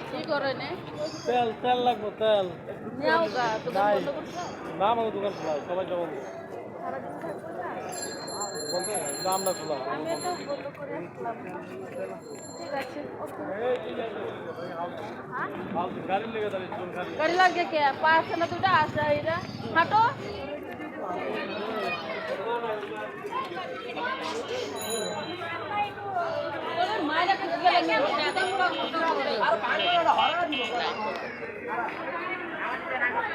কি করে নে তেল তেল লাগবে তেল নেও গা তো বন্ধ করছো না আমাদের দোকান খোলা সবাই যাবো সারাদিন থাকবো না বলতে দাম না খোলা আমি তো বন্ধ করে আসলাম ঠিক আছে ওকে গাড়ি লেগে দাঁড়িয়ে চুল খালি গাড়ি লাগে কে পাঁচ না দুটা আছে এরা হাঁটো মায়েরা কাছে গেলে আর পানি হরা দিব